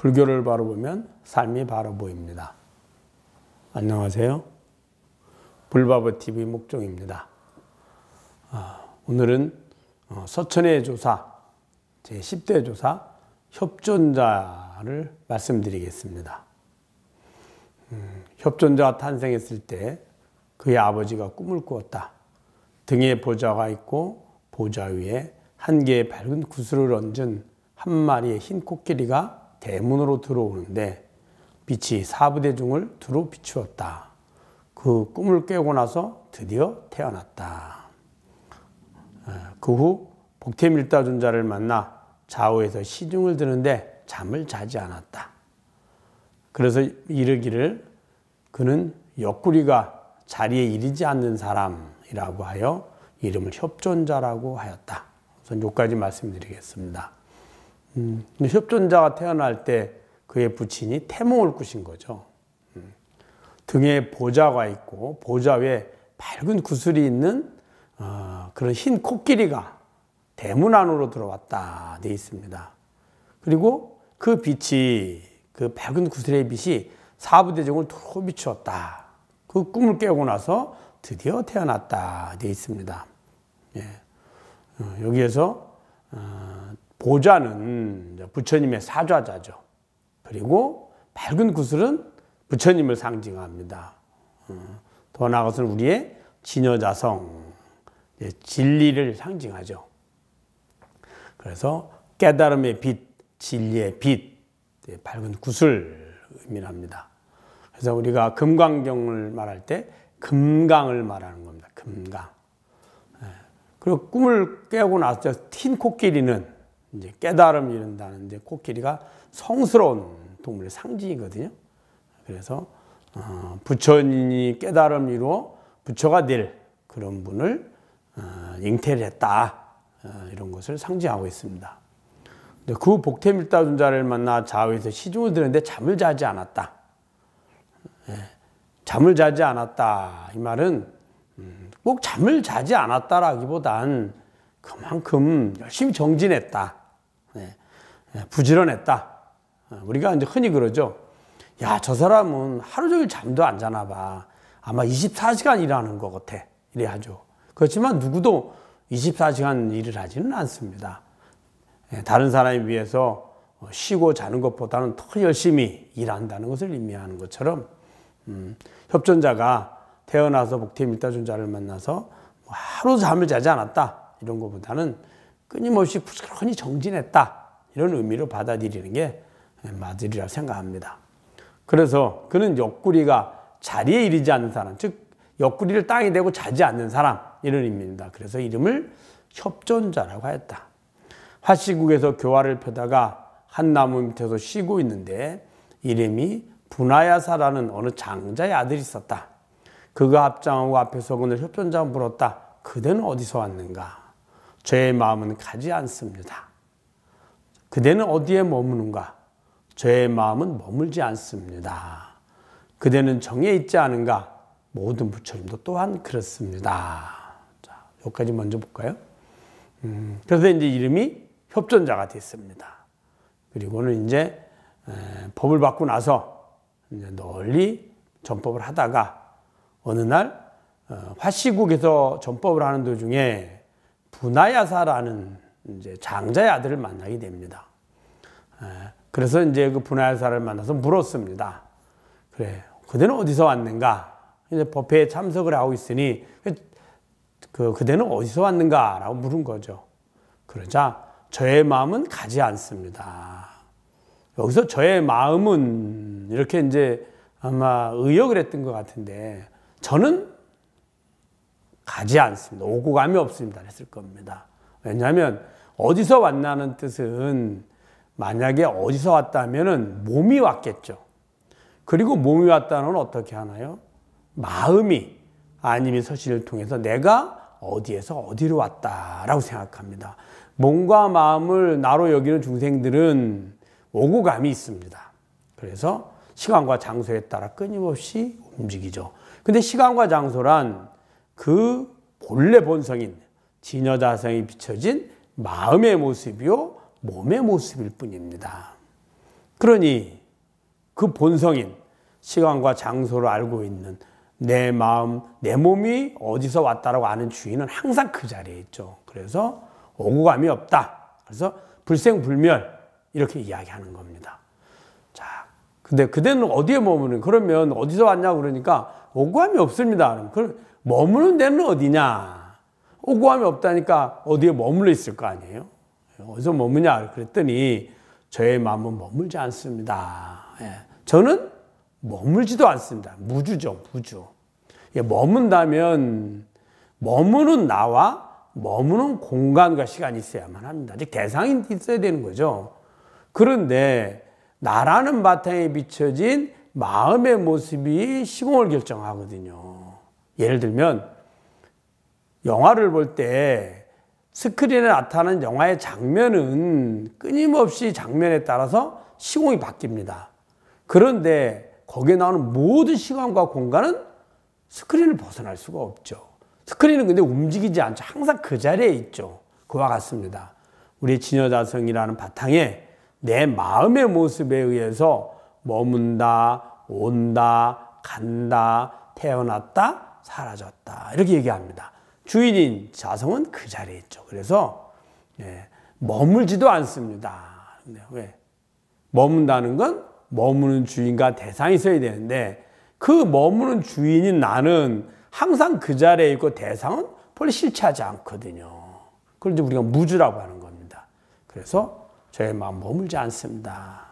불교를 바로 보면 삶이 바로 보입니다. 안녕하세요. 불바보TV 목종입니다. 오늘은 서천의 조사, 제10대 조사 협존자를 말씀드리겠습니다. 협존자가 탄생했을 때 그의 아버지가 꿈을 꾸었다. 등에 보좌가 있고 보좌 위에 한 개의 밝은 구슬을 얹은 한 마리의 흰 코끼리가 대문으로 들어오는데 빛이 사부대중을 두루 비추었다. 그 꿈을 깨고 나서 드디어 태어났다. 그 후 복태밀다존자를 만나 좌우에서 시중을 드는데 잠을 자지 않았다. 그래서 이르기를 그는 옆구리가 자리에 이르지 않는 사람이라고 하여 이름을 협존자라고 하였다. 우선 여기까지 말씀드리겠습니다. 협존자가 태어날 때 그의 부친이 태몽을 꾸신 거죠. 등에 보좌가 있고 보좌 위에 밝은 구슬이 있는 그런 흰 코끼리가 대문 안으로 들어왔다 되어 있습니다. 그리고 그 빛이, 그 밝은 구슬의 빛이 사부대중을 도로 비추었다. 그 꿈을 깨고 나서 드디어 태어났다 되어 있습니다. 여기에서 보좌는 부처님의 사좌자죠. 그리고 밝은 구슬은 부처님을 상징합니다. 더 나아가서는 우리의 진여자성, 진리를 상징하죠. 그래서 깨달음의 빛, 진리의 빛, 밝은 구슬 의미합니다. 그래서 우리가 금강경을 말할 때 금강을 말하는 겁니다. 금강. 그리고 꿈을 깨고 나서 흰 코끼리는 이제 깨달음을 이룬다는 이제 코끼리가 성스러운 동물의 상징이거든요. 그래서 부처님이 깨달음을 이루어 부처가 될 그런 분을 잉태를 했다. 이런 것을 상징하고 있습니다. 그 복태밀다존자를 만나 좌우에서 시중을 드는데 잠을 자지 않았다. 잠을 자지 않았다. 이 말은 꼭 잠을 자지 않았다라기보단 그만큼 열심히 정진했다. 부지런했다. 우리가 이제 흔히 그러죠. 야, 저 사람은 하루 종일 잠도 안 자나 봐. 아마 24시간 일하는 것 같아. 이래 하죠. 그렇지만 누구도 24시간 일을 하지는 않습니다. 다른 사람에 비해서 쉬고 자는 것보다는 더 열심히 일한다는 것을 의미하는 것처럼 협존자가 태어나서 복태밀다존자를 만나서 하루 잠을 자지 않았다. 이런 것보다는 끊임없이 부지런히 정진했다. 이런 의미로 받아들이는 게 맞으리라 생각합니다. 그래서 그는 옆구리가 자리에 이르지 않는 사람, 즉 옆구리를 땅에 대고 자지 않는 사람, 이런 의미입니다. 그래서 이름을 협존자라고 하였다. 화시국에서 교화를 펴다가 한 나무 밑에서 쉬고 있는데 이름이 분하야사라는 어느 장자의 아들이 있었다. 그가 합장하고 앞에서 그를 협존자가 물었다. 그대는 어디서 왔는가? 저의 마음은 가지 않습니다. 그대는 어디에 머무는가? 저의 마음은 머물지 않습니다. 그대는 정에 있지 않은가? 모든 부처님도 또한 그렇습니다. 자, 여기까지 먼저 볼까요? 그래서 이제 이름이 협존자가 됐습니다. 그리고는 이제 법을 받고 나서 이제 널리 전법을 하다가 어느 날 화시국에서 전법을 하는 도중에 분하야사라는 이제 장자의 아들을 만나게 됩니다. 그래서 이제 그 분하야사를 만나서 물었습니다. 그래, 그대는 어디서 왔는가? 이제 법회에 참석을 하고 있으니 그대는 어디서 왔는가? 라고 물은 거죠. 그러자 저의 마음은 가지 않습니다. 여기서 저의 마음은 이렇게 이제 아마 의역을 했던 것 같은데 저는 가지 않습니다. 오고 감이 없습니다. 했을 겁니다. 왜냐하면 어디서 왔나는 뜻은 만약에 어디서 왔다면은 몸이 왔겠죠. 그리고 몸이 왔다는 건 어떻게 하나요? 마음이 아님이 서신을 통해서 내가 어디에서 어디로 왔다라고 생각합니다. 몸과 마음을 나로 여기는 중생들은 오고 감이 있습니다. 그래서 시간과 장소에 따라 끊임없이 움직이죠. 근데 시간과 장소란 그 본래 본성인 진여자성이 비춰진 마음의 모습이요 몸의 모습일 뿐입니다. 그러니 그 본성인 시간과 장소를 알고 있는 내 마음, 내 몸이 어디서 왔다라고 아는 주인은 항상 그 자리에 있죠. 그래서 오고 감이 없다. 그래서 불생불멸 이렇게 이야기하는 겁니다. 자, 근데 그대는 어디에 머무는? 그러면 어디서 왔냐고 그러니까 오고 감이 없습니다. 그럼 머무는 데는 어디냐? 오고 감이 없다니까 어디에 머물러 있을 거 아니에요? 어디서 머무냐? 그랬더니 저의 마음은 머물지 않습니다. 예. 저는 머물지도 않습니다. 무주죠, 무주. 예, 머문다면 머무는 나와 머무는 공간과 시간이 있어야만 합니다. 즉 대상이 있어야 되는 거죠. 그런데 나라는 바탕에 비춰진 마음의 모습이 시공을 결정하거든요. 예를 들면 영화를 볼 때 스크린에 나타나는 영화의 장면은 끊임없이 장면에 따라서 시공이 바뀝니다. 그런데 거기에 나오는 모든 시간과 공간은 스크린을 벗어날 수가 없죠. 스크린은 근데 움직이지 않죠. 항상 그 자리에 있죠. 그와 같습니다. 우리 진여자성이라는 바탕에 내 마음의 모습에 의해서 머문다, 온다, 간다, 태어났다, 사라졌다 이렇게 얘기합니다. 주인인 자성은 그 자리에 있죠. 그래서 머물지도 않습니다. 왜? 머문다는 건 머무는 주인과 대상이 있어야 되는데 그 머무는 주인인 나는 항상 그 자리에 있고 대상은 별로 실체하지 않거든요. 그걸 이제 우리가 무주라고 하는 겁니다. 그래서 저의 마음 머물지 않습니다.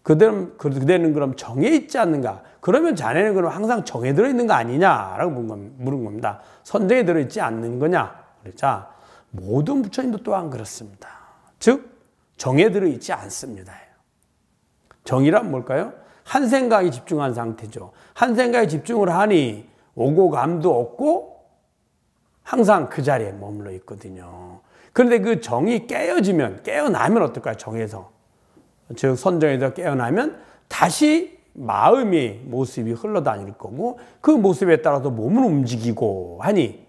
그대는 그럼 정에 있지 않는가? 그러면 자네는 그럼 항상 정에 들어있는 거 아니냐라고 물은 겁니다. 선정에 들어있지 않는 거냐? 그러자 모든 부처님도 또한 그렇습니다. 즉 정에 들어있지 않습니다. 정이란 뭘까요? 한 생각에 집중한 상태죠. 한 생각에 집중을 하니 오고 감도 없고 항상 그 자리에 머물러 있거든요. 그런데 그 정이 깨어나면 어떨까요? 정에서. 즉 선정에서 깨어나면 다시 마음의 모습이 흘러다닐 거고 그 모습에 따라서 몸을 움직이고 하니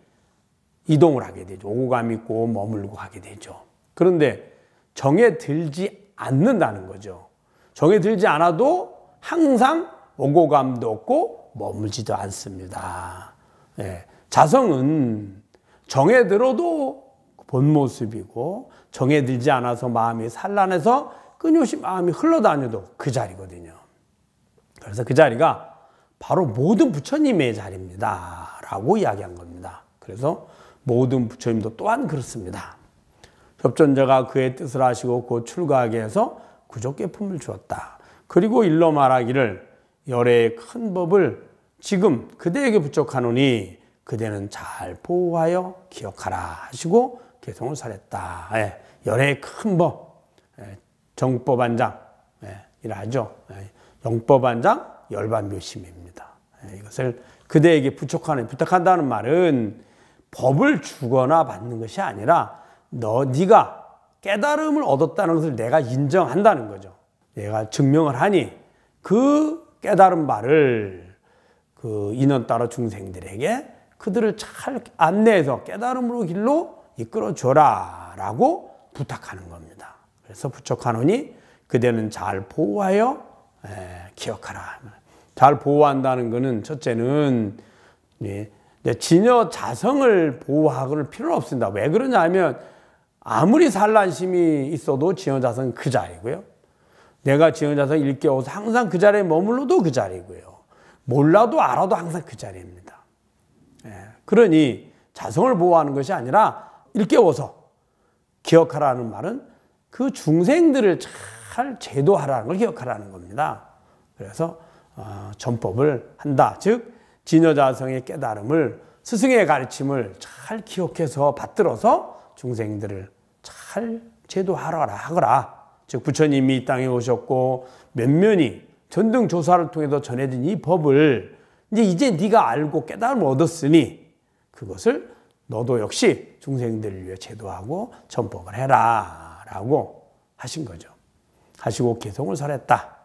이동을 하게 되죠. 오고 감 있고 머물고 하게 되죠. 그런데 정에 들지 않는다는 거죠. 정에 들지 않아도 항상 오고 감도 없고 머물지도 않습니다. 자성은 정에 들어도 본 모습이고 정에 들지 않아서 마음이 산란해서 끊임없이 마음이 흘러다녀도 그 자리거든요. 그래서 그 자리가 바로 모든 부처님의 자리입니다 라고 이야기한 겁니다. 그래서 모든 부처님도 또한 그렇습니다. 협존자가 그의 뜻을 하시고 곧 출가하게 해서 구족계품을 주었다. 그리고 일러 말하기를 열애의 큰 법을 지금 그대에게 부족하노니 그대는 잘 보호하여 기억하라 하시고 개성을 살했다. 열애의 큰 법, 정법안장 이라 하죠. 영법안장 열반묘심입니다. 이것을 그대에게 부탁한다는 말은 법을 주거나 받는 것이 아니라 네가 깨달음을 얻었다는 것을 내가 인정한다는 거죠. 내가 증명을 하니 그 깨달은 바를 그 인연 따라 중생들에게 그들을 잘 안내해서 깨달음으로 길로 이끌어 줘라 라고 부탁하는 겁니다. 그래서 부족하노니 그대는 잘 보호하여 기억하라. 잘 보호한다는 것은 첫째는 진여 자성을 보호할 필요는 없습니다. 왜 그러냐 하면 아무리 산란심이 있어도 진여 자성은 그 자리고요. 내가 진여 자성 일깨워서 항상 그 자리에 머물러도 그 자리고요. 몰라도 알아도 항상 그 자리입니다. 그러니 자성을 보호하는 것이 아니라 일깨워서 기억하라는 말은 그 중생들을 잘 제도하라는 걸 기억하라는 겁니다. 그래서 전법을 한다. 즉 진여자성의 깨달음을 스승의 가르침을 잘 기억해서 받들어서 중생들을 잘 제도하거라. 즉 부처님이 이 땅에 오셨고 면면이 전등조사를 통해서 전해진 이 법을 이제 네가 알고 깨달음을 얻었으니 그것을 너도 역시 중생들을 위해 제도하고 전법을 해라 라고 하신 거죠. 하시고 개성을 설했다.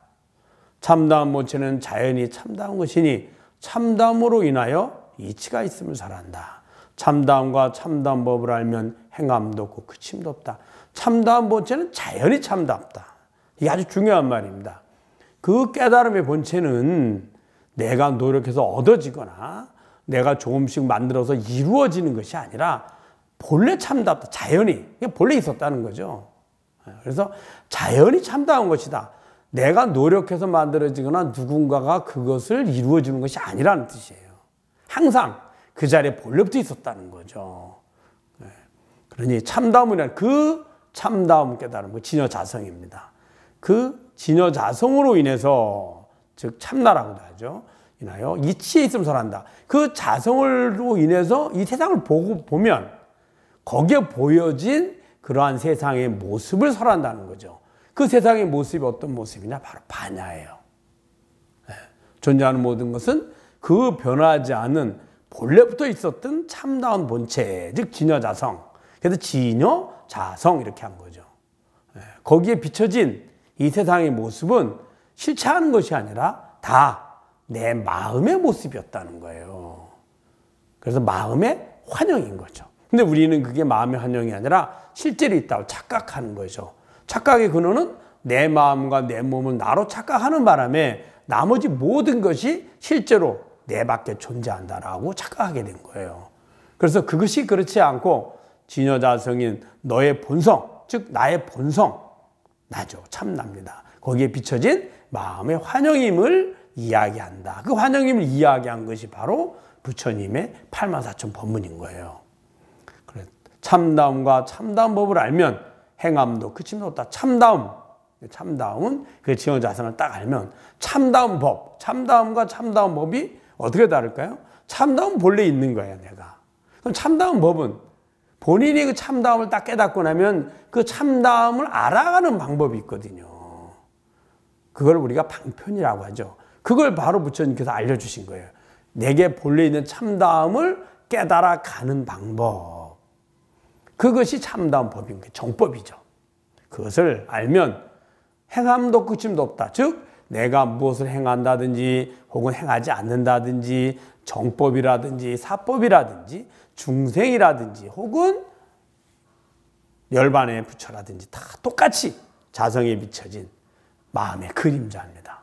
참다운 모체는 자연히 참다운 것이니 참다움으로 인하여 이치가 있음을 설한다. 참다움과 참다운 법을 알면 행함도 없고 그침도 없다. 참다운 모체는 자연히 참답다. 이게 아주 중요한 말입니다. 그 깨달음의 본체는 내가 노력해서 얻어지거나 내가 조금씩 만들어서 이루어지는 것이 아니라 본래 참답다. 자연이 본래 있었다는 거죠. 그래서 자연이 참다운 것이다. 내가 노력해서 만들어지거나 누군가가 그것을 이루어주는 것이 아니라는 뜻이에요. 항상 그 자리에 본래부터 있었다는 거죠. 그러니 참다움이란 그 참다움 깨달음, 그 진여자성입니다. 그 진여자성으로 인해서, 즉 참나라고도 하죠. 인하여 이치에 있으면 설한다. 그 자성으로 인해서 이 세상을 보면 거기에 보여진 그러한 세상의 모습을 설한다는 거죠. 그 세상의 모습이 어떤 모습이냐? 바로 반야예요. 존재하는 모든 것은 그 변하지 않은 본래부터 있었던 참다운 본체, 즉 진여자성. 그래서 진여자성 이렇게 한 거죠. 거기에 비춰진 이 세상의 모습은 실체하는 것이 아니라 다 내 마음의 모습이었다는 거예요. 그래서 마음의 환영인 거죠. 근데 우리는 그게 마음의 환영이 아니라 실제로 있다고 착각하는 거죠. 착각의 근원은 내 마음과 내 몸을 나로 착각하는 바람에 나머지 모든 것이 실제로 내 밖에 존재한다라고 착각하게 된 거예요. 그래서 그것이 그렇지 않고 진여자성인 너의 본성, 즉 나의 본성, 나죠. 참납니다. 거기에 비춰진 마음의 환영임을 이야기한다. 그 환영임을 이야기한 것이 바로 부처님의 84,000 법문인 거예요. 그래, 참다움과 참다운 법을 알면 행함도 그침도 없다. 참다움은 그 진여자성을 딱 알면 참다운 법, 참다움과 참다운 법이 어떻게 다를까요? 참다움 본래 있는 거예요, 내가. 그럼 참다운 법은 본인이 그 참다움을 딱 깨닫고 나면 그 참다움을 알아가는 방법이 있거든요. 그걸 우리가 방편이라고 하죠. 그걸 바로 부처님께서 알려주신 거예요. 내게 본래 있는 참다움을 깨달아 가는 방법. 그것이 참다운 법인 거예요. 정법이죠. 그것을 알면 행함도 끝임도 없다. 즉 내가 무엇을 행한다든지 혹은 행하지 않는다든지 정법이라든지 사법이라든지 중생이라든지 혹은 열반의 부처라든지 다 똑같이 자성에 비춰진 마음의 그림자입니다.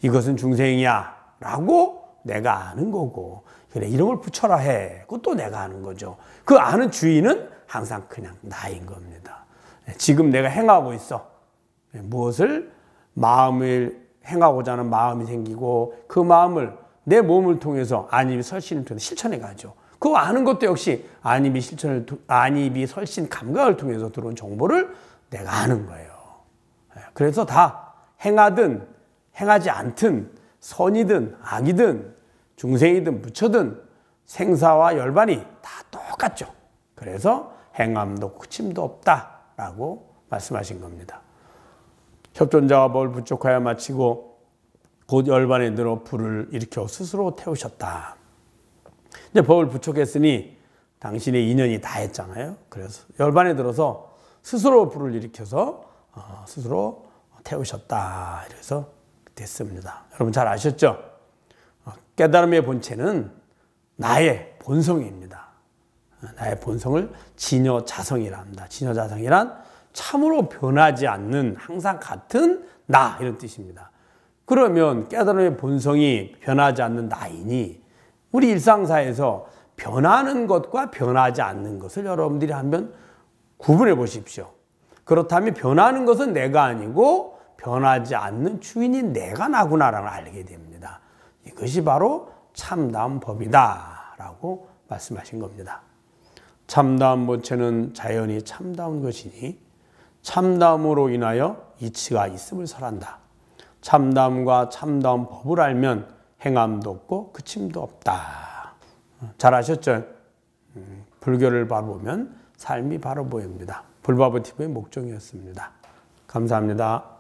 이것은 중생이야 라고 내가 아는 거고, 그래 이름을 부처라 해. 그것도 내가 아는 거죠. 그 아는 주인은 항상 그냥 나인 겁니다. 지금 내가 행하고 있어. 무엇을 마음을 행하고자 하는 마음이 생기고 그 마음을 내 몸을 통해서 안입이 설신을 통해서 실천해 가죠. 그 아는 것도 역시 안입이 설신 감각을 통해서 들어온 정보를 내가 아는 거예요. 그래서 다 행하든 행하지 않든 선이든 악이든 중생이든 부처든 생사와 열반이 다 똑같죠. 그래서 행함도 그침도 없다라고 말씀하신 겁니다. 협존자가 법을 부족하여 마치고 곧 열반에 들어 불을 일으켜 스스로 태우셨다. 이제 법을 부족했으니 당신의 인연이 다 했잖아요. 그래서 열반에 들어서 스스로 불을 일으켜서 스스로 태우셨다. 이래서 됐습니다. 여러분 잘 아셨죠? 깨달음의 본체는 나의 본성입니다. 나의 본성을 진여자성이라 합니다. 진여자성이란 참으로 변하지 않는 항상 같은 나 이런 뜻입니다. 그러면 깨달음의 본성이 변하지 않는 나이니 우리 일상사에서 변하는 것과 변하지 않는 것을 여러분들이 한번 구분해 보십시오. 그렇다면 변하는 것은 내가 아니고 변하지 않는 주인이 내가 나구나라는 걸 알게 됩니다. 이것이 바로 참다운 법이다 라고 말씀하신 겁니다. 참다운 본체는 자연히 참다운 것이니 참다움으로 인하여 이치가 있음을 설한다. 참다움과 참다운 법을 알면 행함도 없고 그침도 없다. 잘 아셨죠? 불교를 바라보면 삶이 바로 보입니다. 불바보TV의 목종이었습니다. 감사합니다.